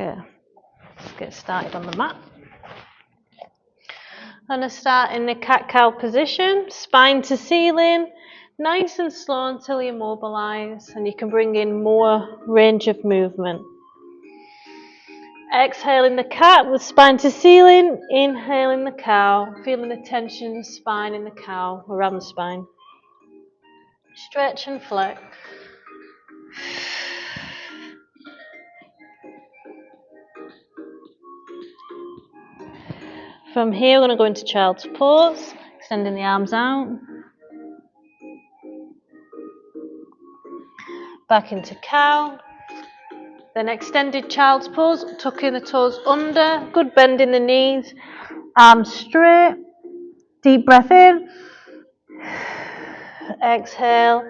Okay, let's get started on the mat. I'm going to start in the cat-cow position, spine to ceiling, nice and slow until you mobilise, and you can bring in more range of movement. Exhale in the cat with spine to ceiling, inhale in the cow, feeling the tension in the spine in the cow, around the spine. Stretch and flex. From here, we're going to go into child's pose, extending the arms out. Back into cow. Then extended child's pose, tucking the toes under, good bend in the knees, arms straight. Deep breath in. Exhale.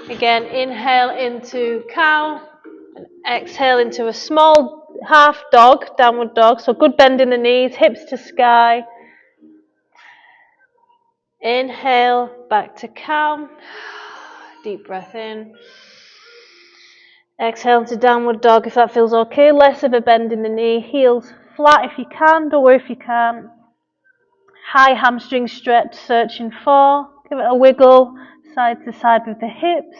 Again, inhale into cow. And exhale into a small half dog, downward dog. So good bend in the knees, hips to sky. Inhale, back to cow. Deep breath in. Exhale to downward dog if that feels okay. Less of a bend in the knee. Heels flat if you can. Don't worry if you can't. High hamstring stretch, searching for. Give it a wiggle, side to side with the hips.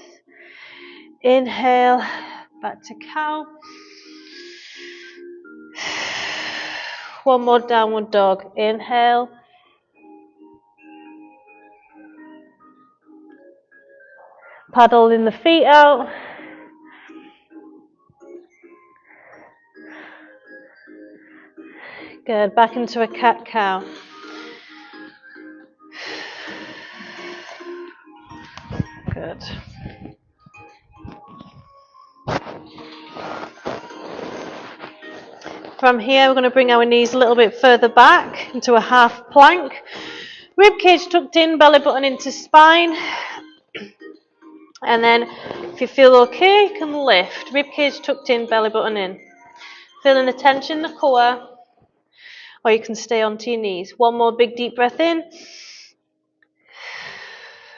Inhale, back to cow. One more downward dog. Inhale. Paddling the feet out. Good. Back into a cat-cow. Good. From here, we're going to bring our knees a little bit further back into a half plank. Rib cage tucked in, belly button into spine. And then, if you feel okay, you can lift. Rib cage tucked in, belly button in. Feeling the tension in the core, or you can stay onto your knees. One more big deep breath in.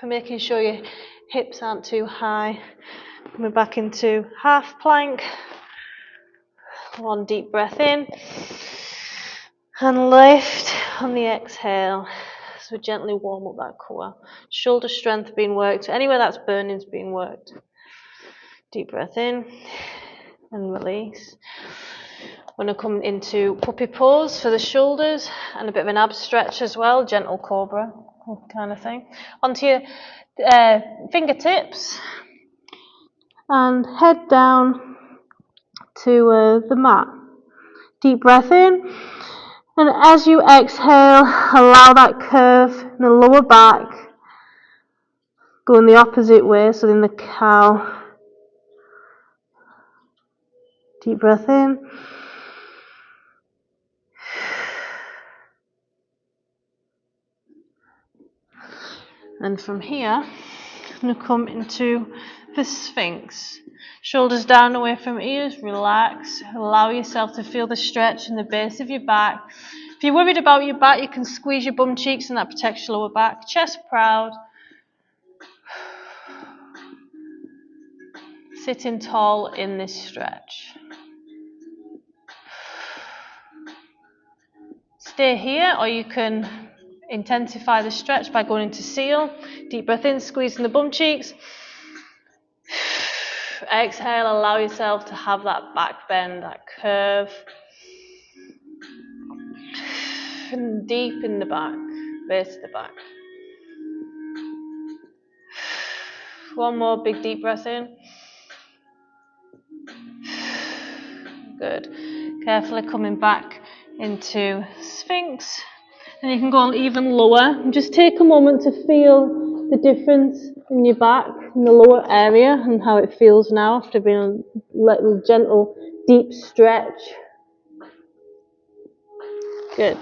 Making sure your hips aren't too high. Coming back into half plank. One deep breath in. And lift on the exhale. So gently warm up that core. Shoulder strength being worked. Anywhere that's burning is being worked. Deep breath in. And release. We're going to come into puppy pose for the shoulders. And a bit of an ab stretch as well. Gentle cobra kind of thing. Onto your fingertips. And head down to the mat. Deep breath in, and as you exhale, allow that curve in the lower back, going the opposite way, so in the cow. Deep breath in. And from here, I'm going to come into the Sphinx. Shoulders down away from ears, relax. Allow yourself to feel the stretch in the base of your back. If you're worried about your back, you can squeeze your bum cheeks and that protects your lower back. Chest proud. Sitting tall in this stretch. Stay here, or you can intensify the stretch by going into seal. Deep breath in, squeezing the bum cheeks. Exhale, allow yourself to have that back bend, that curve. And deep in the back, base of the back. One more big deep breath in. Good. Carefully coming back into Sphinx. And you can go even lower. And just take a moment to feel the difference in your back, in the lower area, and how it feels now after being a little gentle, deep stretch. Good.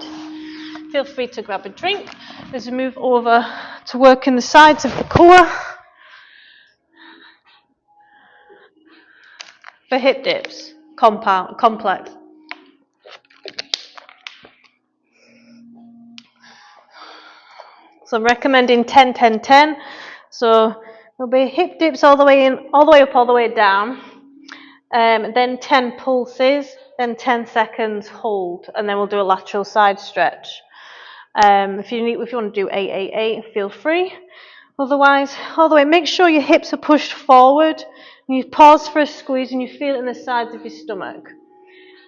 Feel free to grab a drink as we move over to working the sides of the core. For hip dips, complex. So I'm recommending 10-10-10. So there'll be hip dips all the way in, all the way up, all the way down. Then 10 pulses then 10 seconds hold, and then we'll do a lateral side stretch. If you want to do 8, feel free. Otherwise, all the way, make sure your hips are pushed forward, and you pause for a squeeze, and you feel it in the sides of your stomach.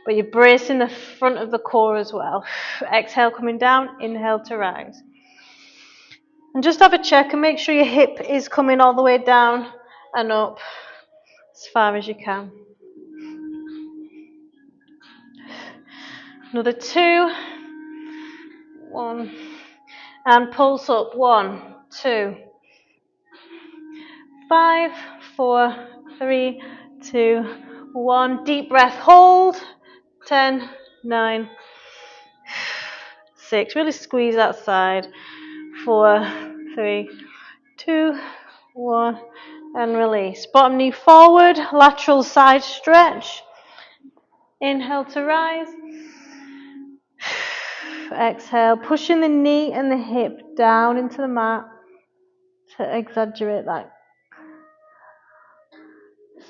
But you're bracing the front of the core as well. Exhale, coming down, inhale to rise. And just have a check and make sure your hip is coming all the way down and up as far as you can. Another 2. 1. And pulse up. 1, 2. 5, 4, 3, 2, 1. Deep breath, hold. 10, 9, 6. Really squeeze that side. 4, 3, 2, 1. And release. Bottom knee forward, lateral side stretch. Inhale to rise. Exhale, pushing the knee and the hip down into the mat to exaggerate that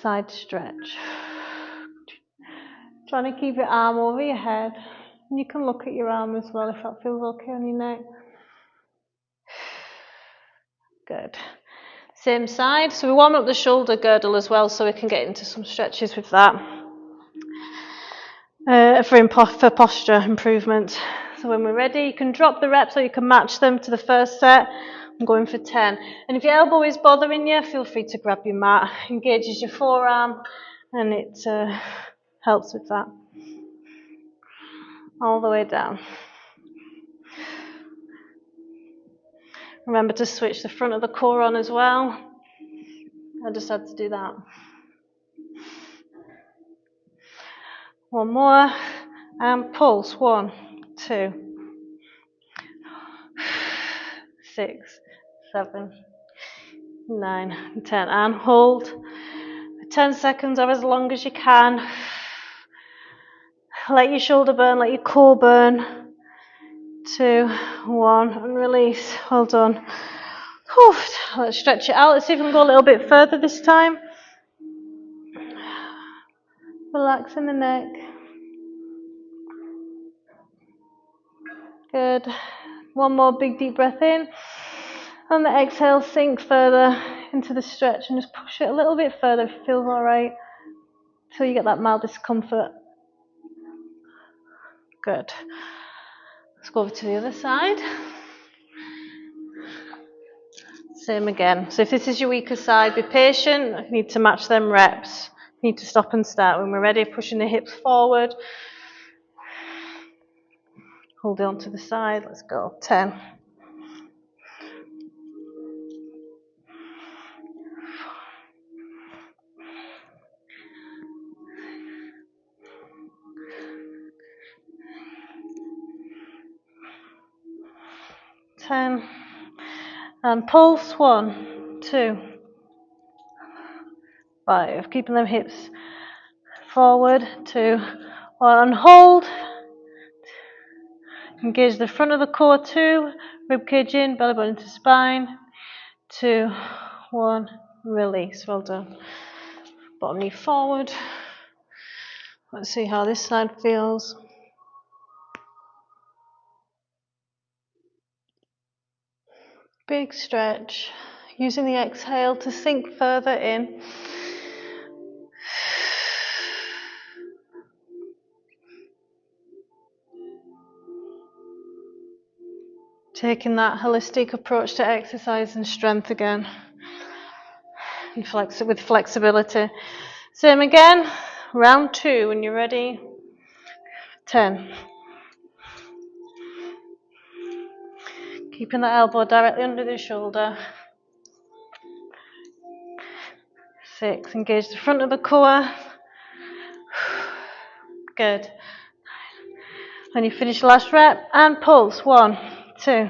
side stretch. Trying to keep your arm over your head. And you can look at your arm as well if that feels okay on your neck. Good. Same side. So we warm up the shoulder girdle as well so we can get into some stretches with that. For posture improvement. So when we're ready, you can drop the reps or you can match them to the first set. I'm going for 10. And if your elbow is bothering you, feel free to grab your mat. Engages your forearm and it helps with that. All the way down. Remember to switch the front of the core on as well. I just had to do that. One more. And pulse. 1, 2, 6, 7, 9, 10. And hold for 10 seconds or as long as you can. Let your shoulder burn, let your core burn. 2, 1, and release. Well done. Whew. Let's stretch it out. Let's see if we can go a little bit further this time. Relaxing the neck. Good. One more big deep breath in. On the exhale, sink further into the stretch and just push it a little bit further if it feels alright. Until you get that mild discomfort. Good. Let's go over to the other side. Same again. So if this is your weaker side, be patient. You need to match them reps. You need to stop and start when we're ready, pushing the hips forward. Hold it onto the side. Let's go. 10. 10. And pulse. 1, 2, 5. Keeping them hips forward. 2, 1. And hold. Engage the front of the core. 2. Ribcage in, belly button to spine. 2, 1. Release. Well done. Bottom knee forward. Let's see how this side feels. Big stretch. Using the exhale to sink further in. Taking that holistic approach to exercise and strength again. And with flexibility. Same again. Round 2 when you're ready. 10. Keeping the elbow directly under the shoulder. 6. Engage the front of the core. Good. When you finish the last rep, and pulse. 1, 2,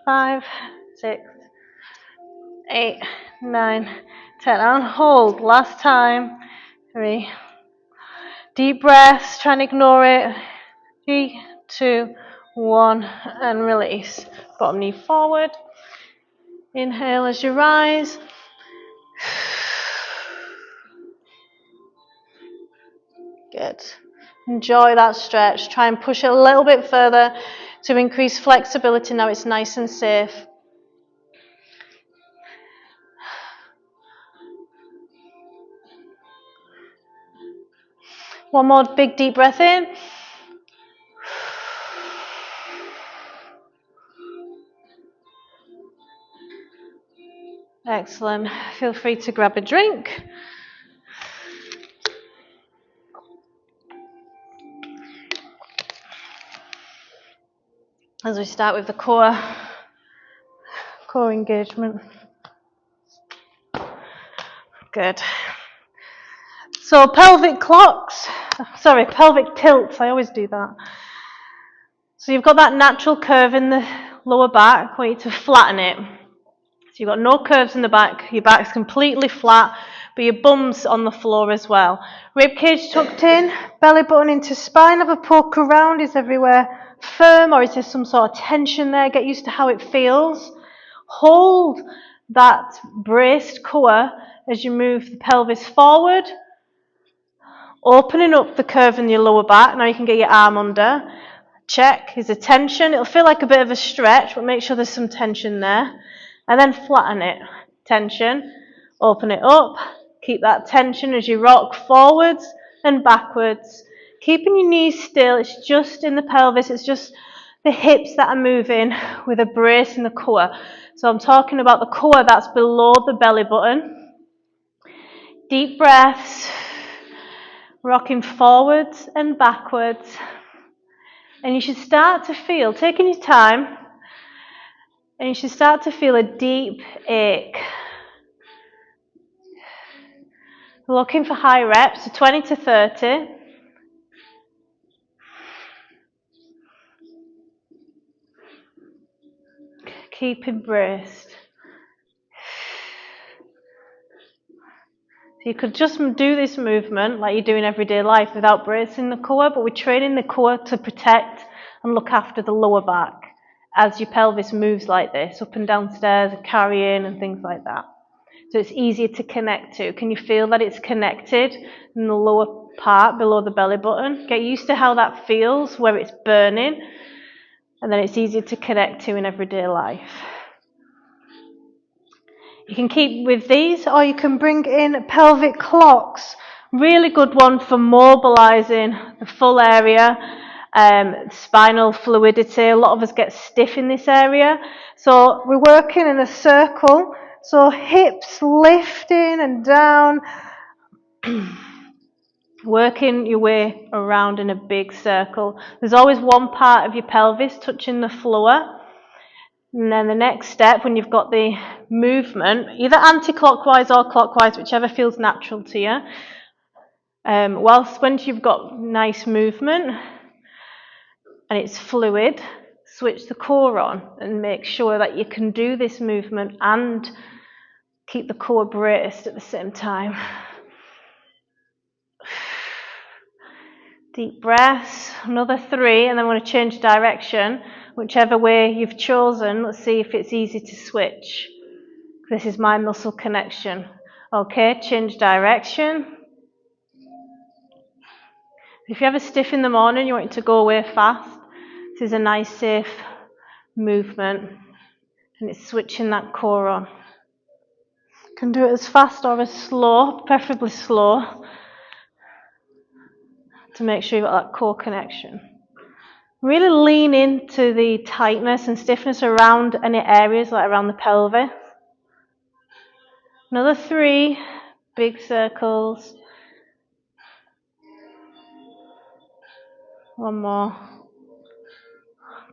5, 6, 8, 9, 10. And hold. Last time. 3. Deep breaths. Try and ignore it. 3, 2, 1. And release. Bottom knee forward. Inhale as you rise. Good. Enjoy that stretch. Try and push it a little bit further to increase flexibility. Now it's nice and safe. One more big deep breath in. Excellent. Feel free to grab a drink. As we start with the core engagement. Good. So pelvic tilts, I always do that. So you've got that natural curve in the lower back. I want you to flatten it. So you've got no curves in the back, your back's completely flat, but your bum's on the floor as well. Rib cage tucked in, belly button into spine, have a poke around. Is everywhere firm or is there some sort of tension there? Get used to how it feels. Hold that braced core as you move the pelvis forward, opening up the curve in your lower back. Now you can get your arm under. Check, is there tension? It'll feel like a bit of a stretch, but make sure there's some tension there. And then flatten it. Tension, open it up. Keep that tension as you rock forwards and backwards. Keeping your knees still, it's just in the pelvis, it's just the hips that are moving with a brace in the core. So I'm talking about the core that's below the belly button. Deep breaths, rocking forwards and backwards. And you should start to feel, taking your time, and you should start to feel a deep ache. Looking for high reps, so 20 to 30. Keep braced. So you could just do this movement like you do in everyday life without bracing the core, but we're training the core to protect and look after the lower back as your pelvis moves like this, up and down stairs, and carrying and things like that. So it's easier to connect to. Can you feel that it's connected in the lower part below the belly button? Get used to how that feels, where it's burning, and then it's easier to connect to in everyday life. You can keep with these, or you can bring in pelvic clocks. Really good one for mobilizing the full area, spinal fluidity. A lot of us get stiff in this area. So we're working in a circle. So hips lifting and down. Working your way around in a big circle. There's always one part of your pelvis touching the floor. And then the next step, when you've got the movement, either anti-clockwise or clockwise, whichever feels natural to you. Once you've got nice movement and it's fluid, switch the core on and make sure that you can do this movement and keep the core braced at the same time. Deep breaths, another 3, and then we're going to change direction. Whichever way you've chosen, let's see if it's easy to switch. This is my muscle connection. Okay, change direction. If you ever stiff in the morning, you want it to go away fast, this is a nice safe movement, and it's switching that core on. You can do it as fast or as slow, preferably slow, to make sure you've got that core connection. Really lean into the tightness and stiffness around any areas, like around the pelvis. Another 3 big circles. One more.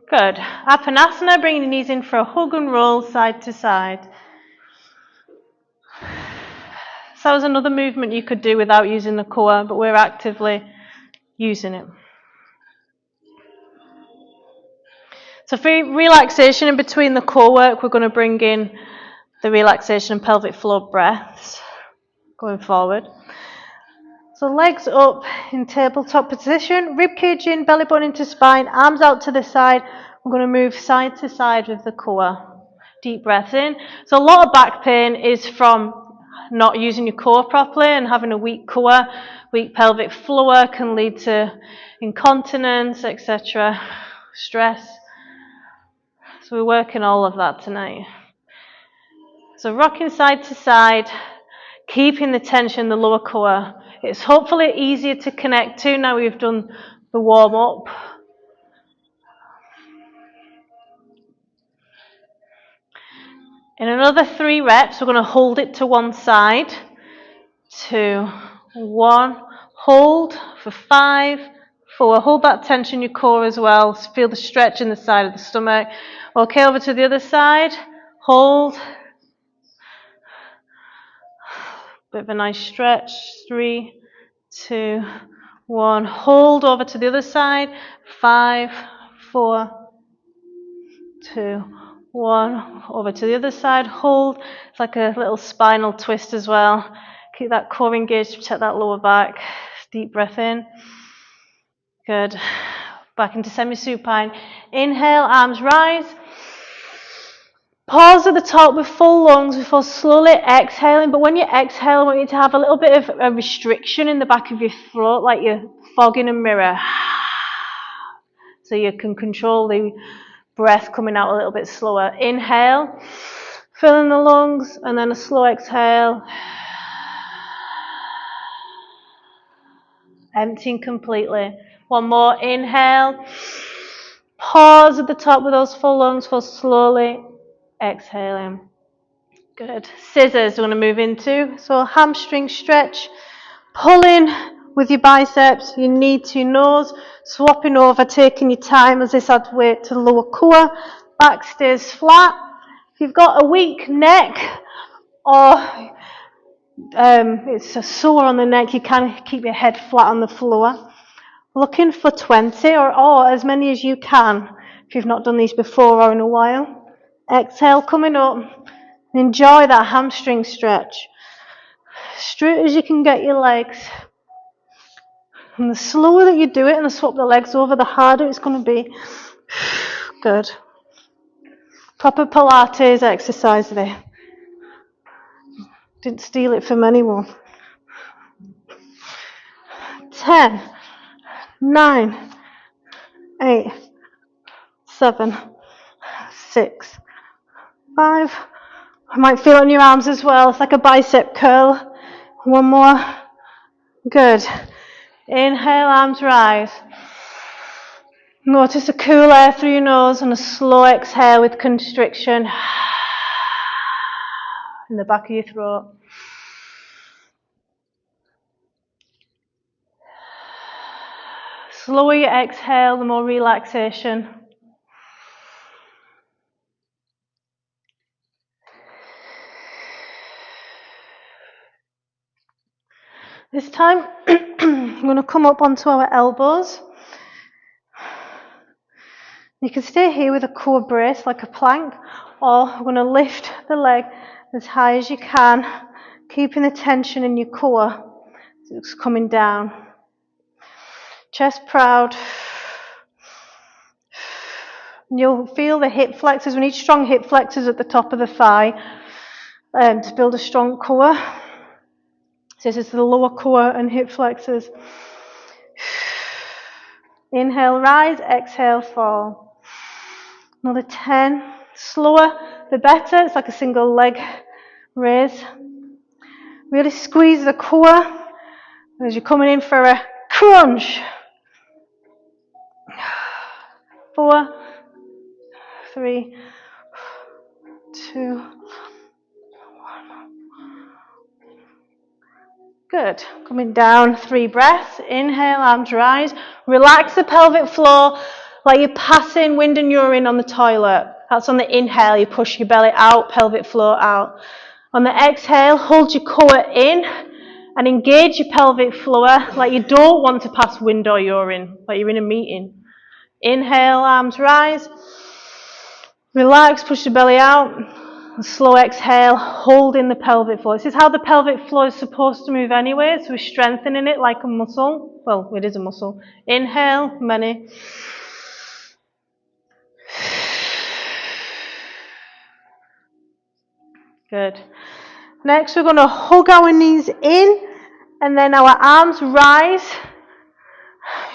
Good. Apanasana, bringing the knees in for a hug and roll side to side. So that was another movement you could do without using the core, but we're actively using it. So for relaxation in between the core work, we're going to bring in the relaxation and pelvic floor breaths going forward. So legs up in tabletop position, rib cage in, belly button into spine, arms out to the side. We're going to move side to side with the core. Deep breath in. So a lot of back pain is from not using your core properly and having a weak core, weak pelvic floor can lead to incontinence, etc., stress. So we're working all of that tonight. So rocking side to side, keeping the tension in the lower core. It's hopefully easier to connect to now we've done the warm up. In another 3 reps, we're going to hold it to one side. 2, 1. Hold for 5, 4. Hold that tension in your core as well. Feel the stretch in the side of the stomach. Okay, over to the other side. Hold. Bit of a nice stretch. 3, 2, 1. Hold over to the other side. 5, 4, 2, 1. Over to the other side. Hold. It's like a little spinal twist as well. Keep that core engaged to protect that lower back. Deep breath in. Good. Back into semi-supine. Inhale, arms rise. Pause at the top with full lungs before slowly exhaling. But when you exhale, I want you to have a little bit of a restriction in the back of your throat, like you're fogging a mirror. So you can control the breath coming out a little bit slower. Inhale, fill in the lungs, and then a slow exhale. Emptying completely. One more. Inhale. Pause at the top with those full lungs for slowly exhaling. Good. Scissors we're going to move into. So hamstring stretch. Pulling with your biceps, your knee to your nose. Swapping over, taking your time as this adds weight to the lower core. Back stays flat. If you've got a weak neck or it's a sore on the neck, you can keep your head flat on the floor. Looking for 20 or as many as you can if you've not done these before or in a while. Exhale, coming up. Enjoy that hamstring stretch. Straight as you can get your legs. And the slower that you do it and the swap the legs over, the harder it's going to be. Good. Proper Pilates exercise there. Didn't steal it from anyone. 10, 9, 8, 7, 6, 5. I might feel it on your arms as well. It's like a bicep curl. One more. Good. Inhale, arms rise. Notice the cool air through your nose and a slow exhale with constriction in the back of your throat. Slower you exhale, the more relaxation. This time, I'm going to come up onto our elbows. You can stay here with a core brace like a plank, or I'm going to lift the leg as high as you can, keeping the tension in your core. It's coming down. Chest proud. You'll feel the hip flexors. We need strong hip flexors at the top of the thigh to build a strong core. So this is the lower core and hip flexors. Inhale, rise. Exhale, fall. Another 10. Slower, the better. It's like a single leg raise. Really squeeze the core as you're coming in for a crunch. 4, 3, 2, 1. Good. Coming down, 3 breaths. Inhale, arms rise. Relax the pelvic floor like you're passing wind and urine on the toilet. That's on the inhale. You push your belly out, pelvic floor out. On the exhale, hold your core in and engage your pelvic floor like you don't want to pass wind or urine, like you're in a meeting. Inhale, arms rise. Relax, push the belly out. And slow exhale, holding the pelvic floor. This is how the pelvic floor is supposed to move anyway, so we're strengthening it like a muscle. Well, it is a muscle. Inhale, many. Good. Next, we're going to hug our knees in, and then our arms rise.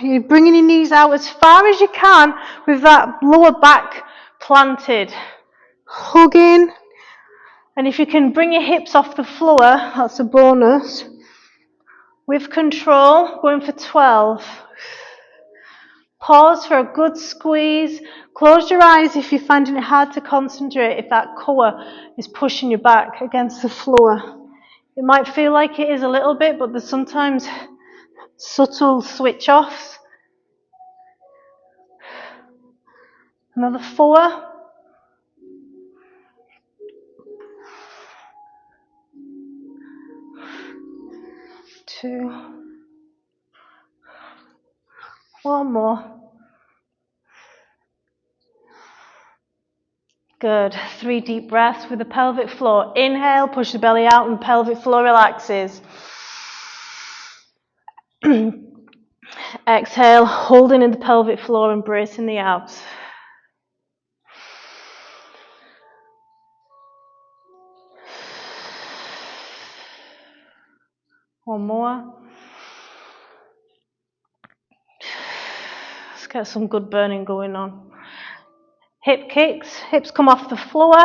You're bringing your knees out as far as you can with that lower back planted. Hugging. And if you can bring your hips off the floor, that's a bonus. With control, going for 12. Pause for a good squeeze. Close your eyes if you're finding it hard to concentrate, if that core is pushing you back against the floor. It might feel like it is a little bit, but there's sometimes subtle switch offs. Another 4. 2. 1 more. Good. 3 deep breaths with the pelvic floor. Inhale, push the belly out and pelvic floor relaxes. Exhale, holding in the pelvic floor and bracing the abs. One more. Let's get some good burning going on. Hip kicks, hips come off the floor,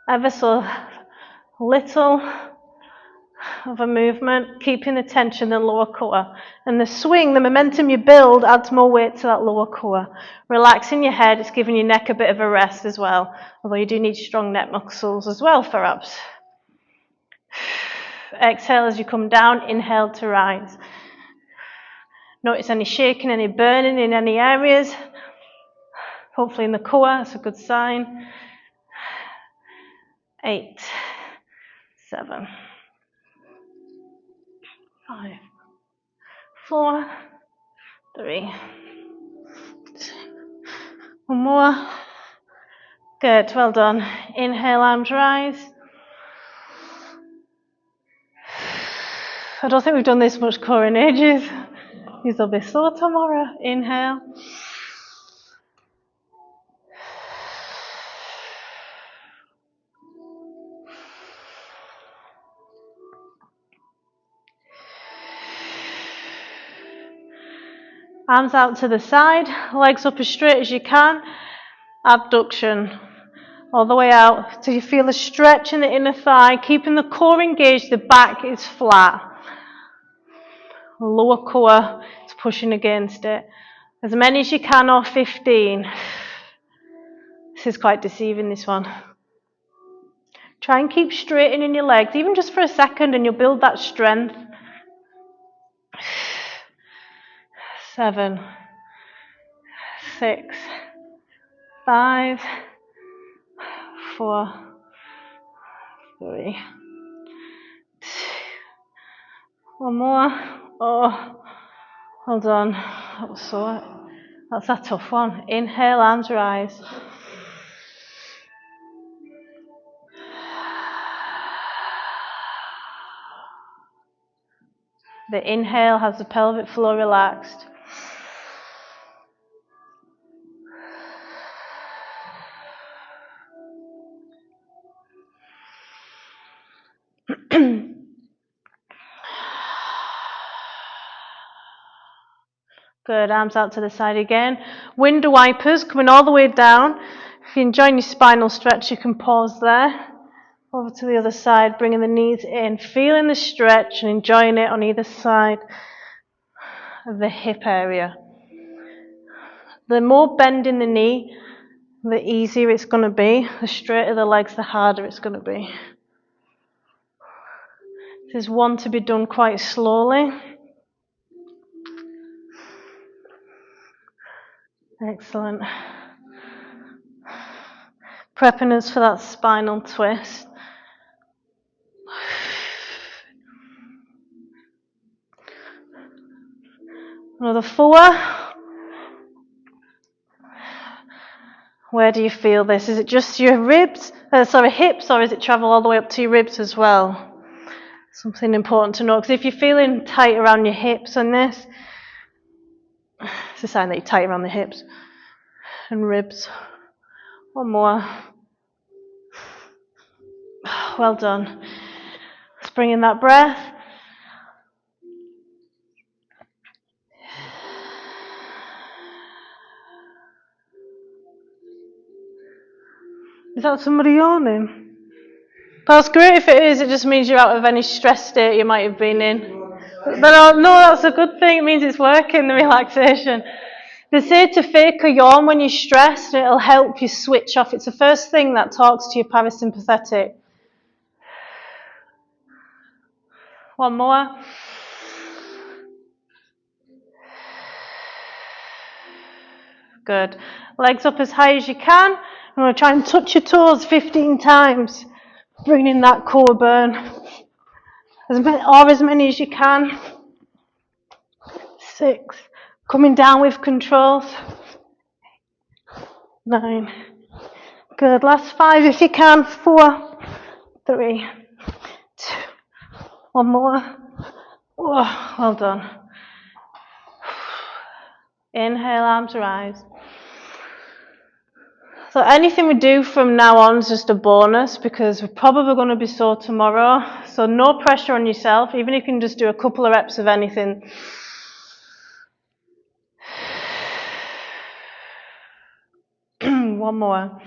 ever so little of a movement, keeping the tension in the lower core. And the swing, the momentum you build, adds more weight to that lower core. Relaxing your head, it's giving your neck a bit of a rest as well, although you do need strong neck muscles as well for abs. Exhale as you come down, inhale to rise. Notice any shaking, any burning in any areas. Hopefully in the core, that's a good sign. 8, 7, 5, 4, 3. 1 more. Good, well done. Inhale, arms rise. I don't think we've done this much core in ages. These will be sore tomorrow. Inhale. Arms out to the side, legs up as straight as you can. Abduction. All the way out till you feel a stretch in the inner thigh, keeping the core engaged, the back is flat. The lower core is pushing against it. As many as you can, or 15. This is quite deceiving, this one. Try and keep straightening your legs, even just for a second, and you'll build that strength. 7, 6, 5, 4, 3. 1 more. Oh, hold on. That's a tough one. Inhale, arms rise. The inhale has the pelvic floor relaxed. Good, arms out to the side again. Window wipers coming all the way down. If you're enjoying your spinal stretch, you can pause there. Over to the other side, bringing the knees in, feeling the stretch and enjoying it on either side of the hip area. The more bend in the knee, the easier it's going to be. The straighter the legs, the harder it's going to be. This is one to be done quite slowly. Excellent. Prepping us for that spinal twist. Another 4. Where do you feel this? Is it just your hips, or is it travel all the way up to your ribs as well? Something important to know, because if you're feeling tight around your hips on this, it's a sign that you're tight around the hips and ribs. 1 more. Well done. Just bring in that breath. Is that somebody yawning? That's great if it is. It just means you're out of any stress state you might have been in. But no, that's a good thing. It means it's working, the relaxation. They say to fake a yawn when you're stressed, and it'll help you switch off. It's the first thing that talks to your parasympathetic. One more. Good. Legs up as high as you can. I'm going to try and touch your toes 15 times. Bring in that core burn. As many as you can. 6. Coming down with controls. 9. Good. Last 5 if you can. 4, 3, 2. One more. Oh, well done. Inhale, arms rise. So anything we do from now on is just a bonus because we're probably going to be sore tomorrow. So no pressure on yourself, even if you can just do a couple of reps of anything. One more.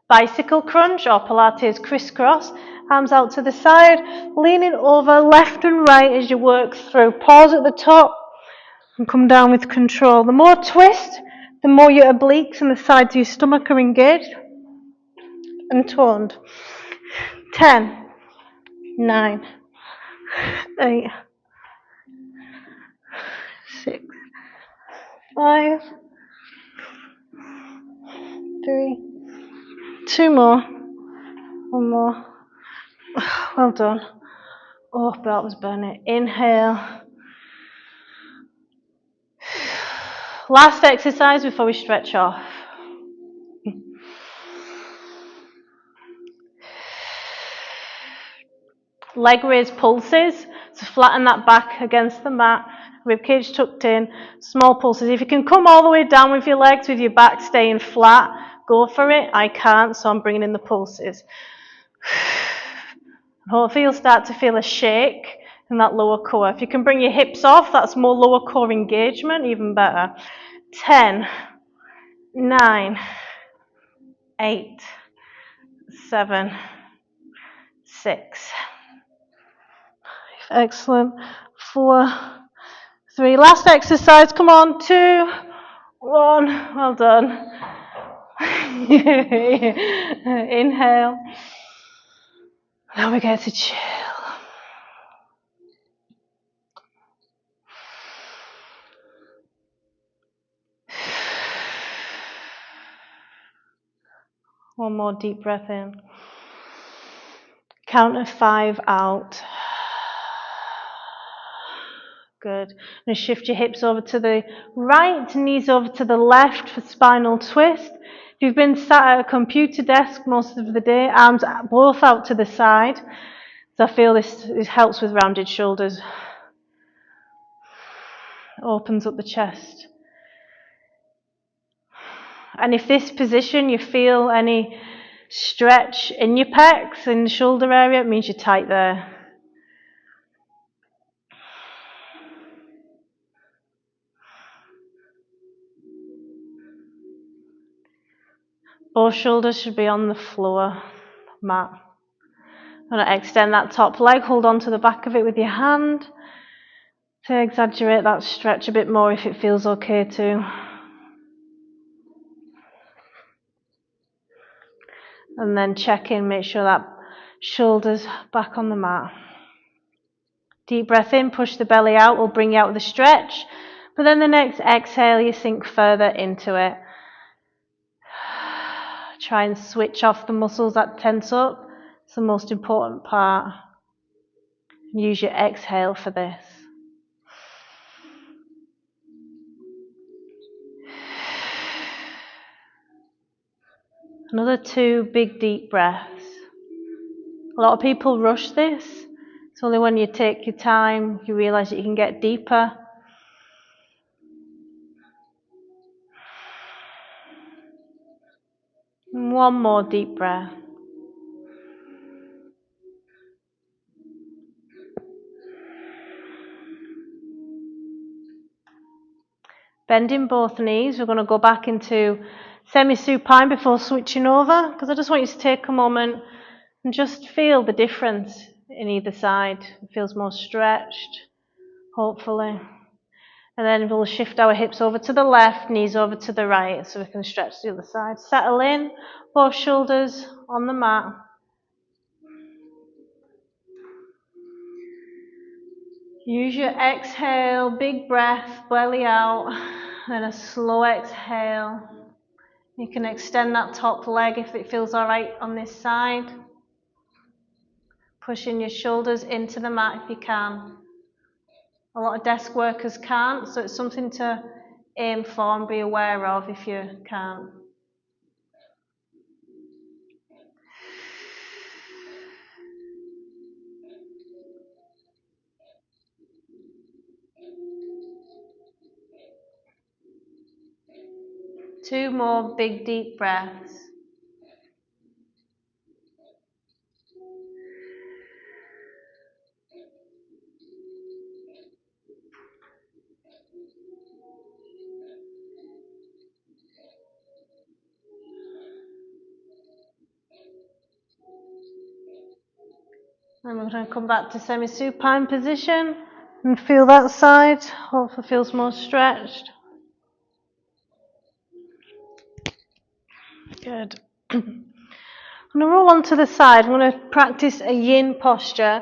Bicycle crunch or Pilates crisscross. Arms out to the side, leaning over left and right as you work through. Pause at the top and come down with control. The more twist, the more your obliques and the sides of your stomach are engaged and toned. 10, 9, 8, 6, 5, 3, 2 more, 1 more. Well done. Oh, that was burning. Inhale. Last exercise before we stretch off. Leg raise pulses. So flatten that back against the mat. Ribcage tucked in. Small pulses. If you can come all the way down with your legs, with your back staying flat, go for it. I can't, so I'm bringing in the pulses. Hopefully you'll start to feel a shake in that lower core. If you can bring your hips off, that's more lower core engagement, even better. 10, 9, 8, 7, 6. Excellent. 4, 3. Last exercise. Come on. 2, 1. Well done. Inhale. Now we get to chill. One more deep breath in. Count of 5 out. Good. And shift your hips over to the right, knees over to the left for spinal twist. If you've been sat at a computer desk most of the day, arms both out to the side. So I feel this helps with rounded shoulders. Opens up the chest. And if this position you feel any stretch in your pecs, in the shoulder area, it means you're tight there. Both shoulders should be on the floor mat. I'm going to extend that top leg, hold on to the back of it with your hand. To exaggerate that stretch a bit more if it feels okay too. And then check in, make sure that shoulders back on the mat. Deep breath in, push the belly out, will bring you out with a stretch. But then the next exhale, you sink further into it. Try and switch off the muscles that tense up. It's the most important part. Use your exhale for this. Another 2 big deep breaths. A lot of people rush this. It's only when you take your time you realise that you can get deeper. One more deep breath. Bending both knees, we're going to go back into semi-supine before switching over, because I just want you to take a moment and just feel the difference in either side. It feels more stretched, hopefully. And then we'll shift our hips over to the left, knees over to the right, so we can stretch the other side. Settle in, both shoulders on the mat. Use your exhale, big breath, belly out, and a slow exhale. You can extend that top leg if it feels all right on this side. Pushing your shoulders into the mat if you can. A lot of desk workers can't, so it's something to aim for and be aware of if you can't. Two more big deep breaths. And we're going to come back to semi-supine position and feel that side. Hopefully feels more stretched. Good. I'm going to roll onto the side. I'm going to practice a yin posture.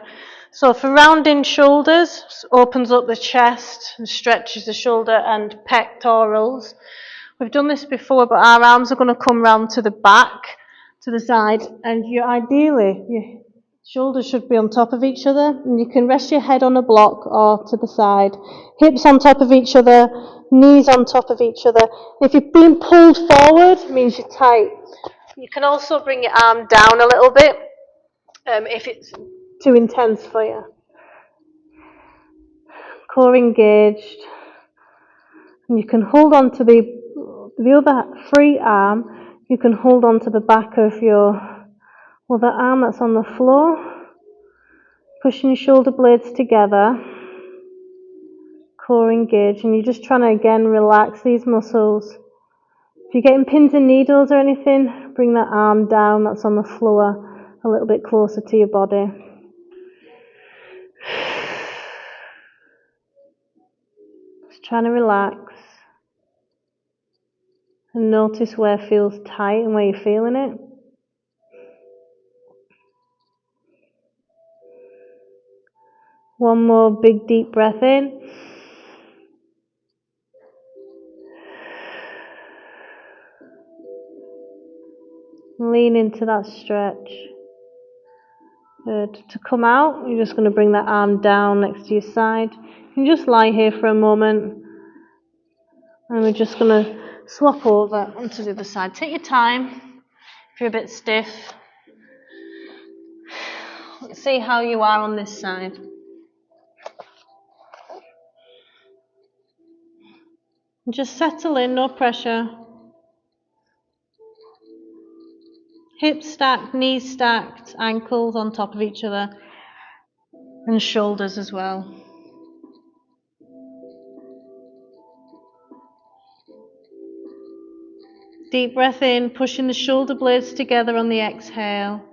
So for rounding shoulders, opens up the chest and stretches the shoulder and pectorals. We've done this before, but our arms are going to come round to the back, to the side, and ideally, your shoulders should be on top of each other, and you can rest your head on a block or to the side. Hips on top of each other, knees on top of each other. If you're being pulled forward, it means you're tight. You can also bring your arm down a little bit if it's too intense for you. Core engaged. And you can hold on to the other free arm. You can hold on to the back of your other arm that's on the floor. Pushing your shoulder blades together. Core engaged. And you're just trying to, again, relax these muscles. If you're getting pins and needles or anything, bring that arm down that's on the floor a little bit closer to your body. Just trying to relax. And notice where it feels tight and where you're feeling it. One more big deep breath in. Lean into that stretch. Good. To come out, you're just going to bring that arm down next to your side. You can just lie here for a moment. And we're just going to swap over onto the other side. Take your time. If you're a bit stiff, let's see how you are on this side. And just settle in, no pressure. Hips stacked, knees stacked, ankles on top of each other, and shoulders as well. Deep breath in, pushing the shoulder blades together on the exhale.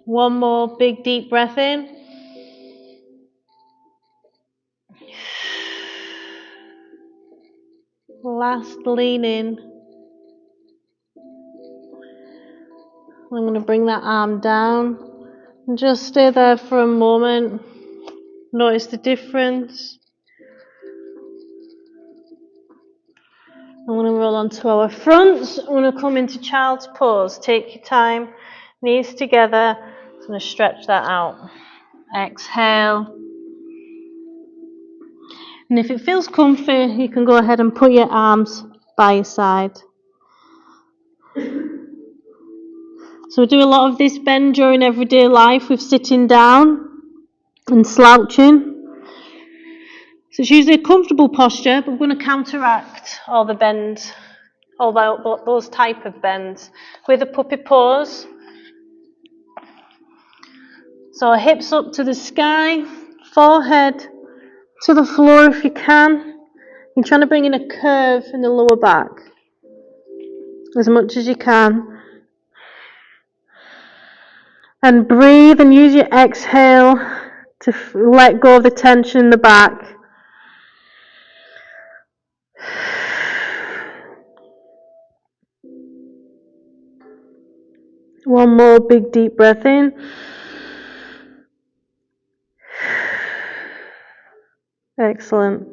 One more big deep breath in. Last lean in. I'm going to bring that arm down and just stay there for a moment. Notice the difference. I'm going to roll onto our fronts. I'm going to come into child's pose. Take your time, knees together. I'm going to stretch that out. Exhale. And if it feels comfy, you can go ahead and put your arms by your side. So we do a lot of this bend during everyday life with sitting down and slouching. So it's usually a comfortable posture, but we're going to counteract all the bends, all those type of bends with a puppy pose. So hips up to the sky, forehead to the floor if you can. You're trying to bring in a curve in the lower back as much as you can. And breathe and use your exhale to let go of the tension in the back. One more big deep breath in. Excellent.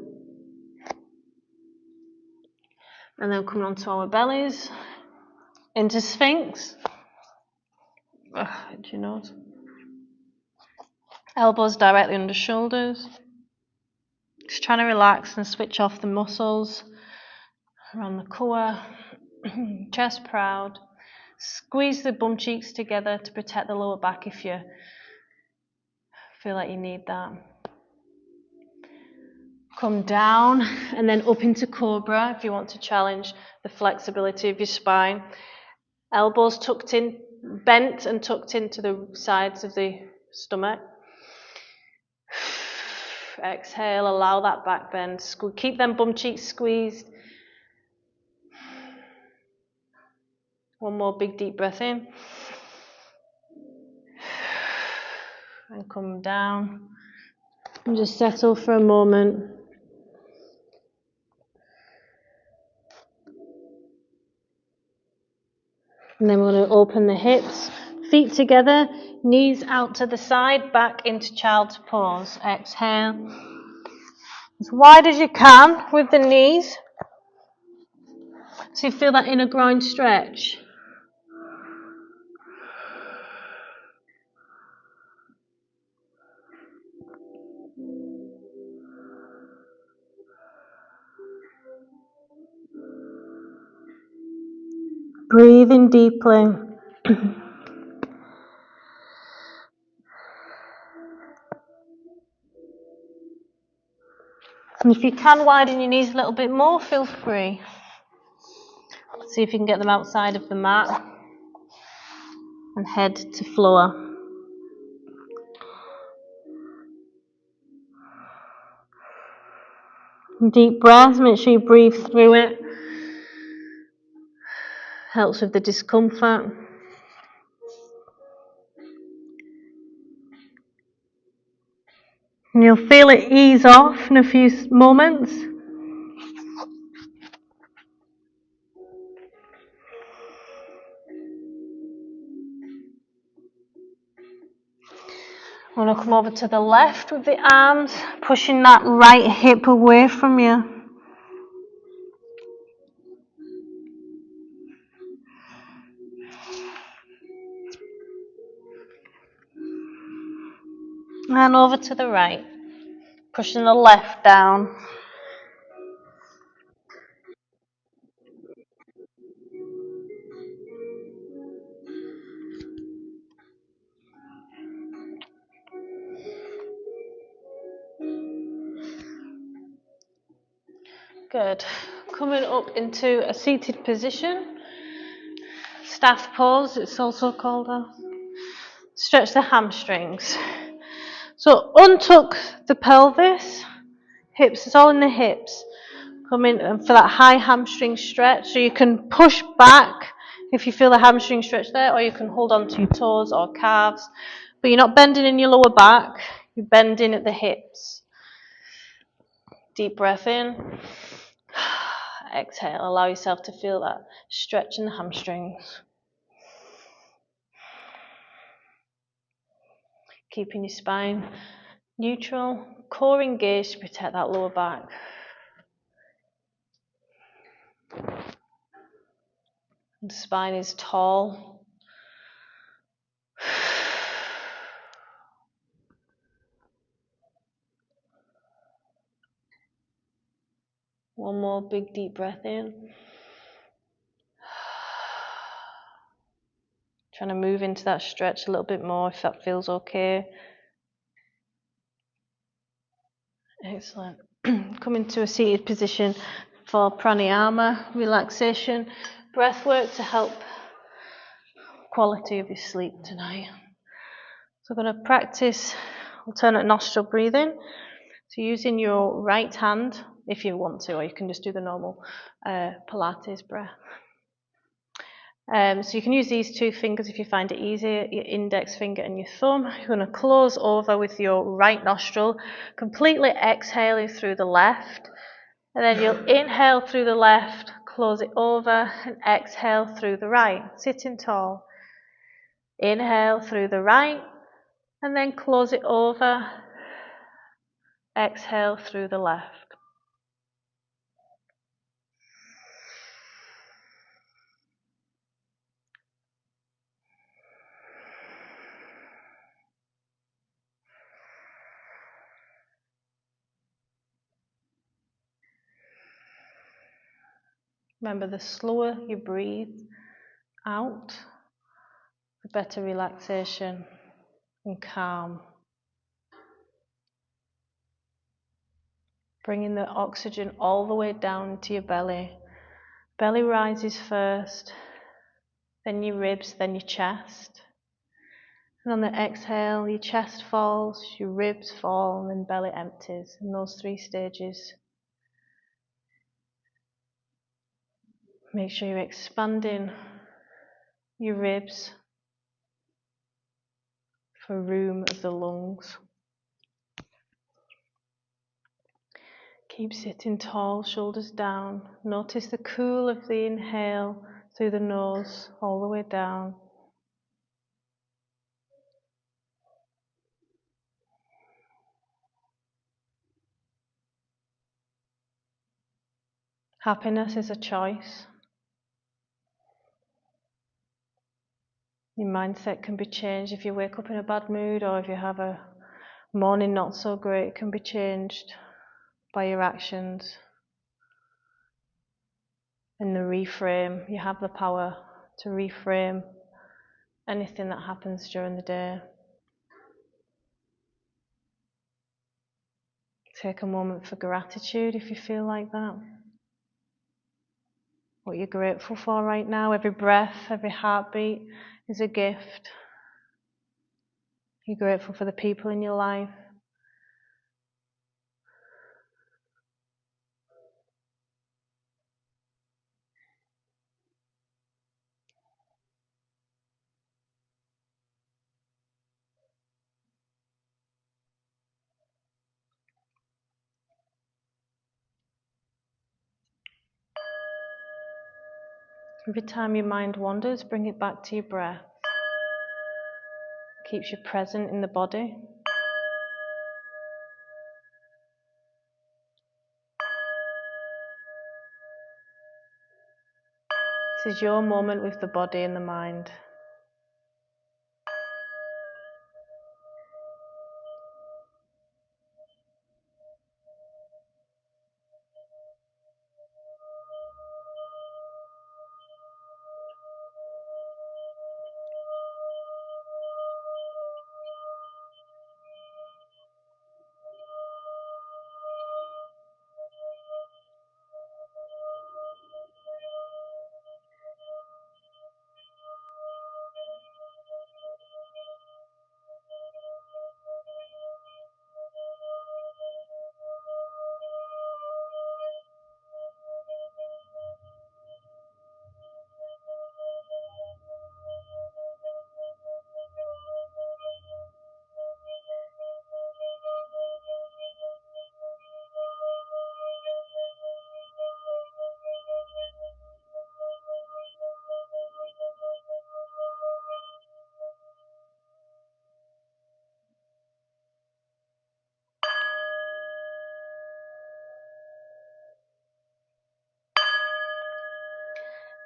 And then coming onto our bellies, into Sphinx. Into your nose. Elbows directly under shoulders. Just trying to relax and switch off the muscles around the core. Chest proud. Squeeze the bum cheeks together to protect the lower back if you feel like you need that. Come down and then up into Cobra if you want to challenge the flexibility of your spine. Elbows tucked in, bent and tucked into the sides of the stomach. Exhale, allow that back bend. Keep them bum cheeks squeezed. One more big deep breath in. And come down. And just settle for a moment. And then we're going to open the hips, feet together, knees out to the side, back into child's pose. Exhale. As wide as you can with the knees. So you feel that inner groin stretch. Breathe in deeply. And if you can widen your knees a little bit more, feel free. See if you can get them outside of the mat. And head to floor. Deep breath, make sure you breathe through it. Helps with the discomfort. And you'll feel it ease off in a few moments. I'm going to come over to the left with the arms, pushing that right hip away from you. And over to the right, pushing the left down. Good. Coming up into a seated position. Staff pose, it's also called a. Stretch the hamstrings. So untuck the pelvis, hips, it's all in the hips. Come in for that high hamstring stretch. So you can push back if you feel the hamstring stretch there, or you can hold on to your toes or calves. But you're not bending in your lower back, you're bending at the hips. Deep breath in. Exhale, allow yourself to feel that stretch in the hamstrings. Keeping your spine neutral, core engaged to protect that lower back. The spine is tall. One more big deep breath in. Trying to move into that stretch a little bit more if that feels okay. Excellent. Come into a seated position for pranayama, relaxation, breath work to help quality of your sleep tonight. So we're going to practice alternate nostril breathing. So using your right hand, if you want to, or you can just do the normal Pilates breath. So you can use these two fingers if you find it easier, your index finger and your thumb. You're going to close over with your right nostril, completely exhaling through the left. And then you'll inhale through the left, close it over, and exhale through the right, sitting tall. Inhale through the right, and then close it over, exhale through the left. Remember, the slower you breathe out, the better relaxation and calm. Bringing the oxygen all the way down to your belly. Belly rises first, then your ribs, then your chest. And on the exhale, your chest falls, your ribs fall, and then belly empties in those 3 stages. Make sure you're expanding your ribs for room of the lungs. Keep sitting tall, shoulders down. Notice the cool of the inhale through the nose all the way down. Happiness is a choice. Your mindset can be changed if you wake up in a bad mood, or if you have a morning not so great, it can be changed by your actions. And the reframe, you have the power to reframe anything that happens during the day. Take a moment for gratitude if you feel like that. What you're grateful for right now, every breath, every heartbeat is a gift. You're grateful for the people in your life. Every time your mind wanders, bring it back to your breath. Keeps you present in the body. This is your moment with the body and the mind.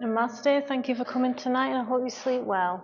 Namaste, thank you for coming tonight, and I hope you sleep well.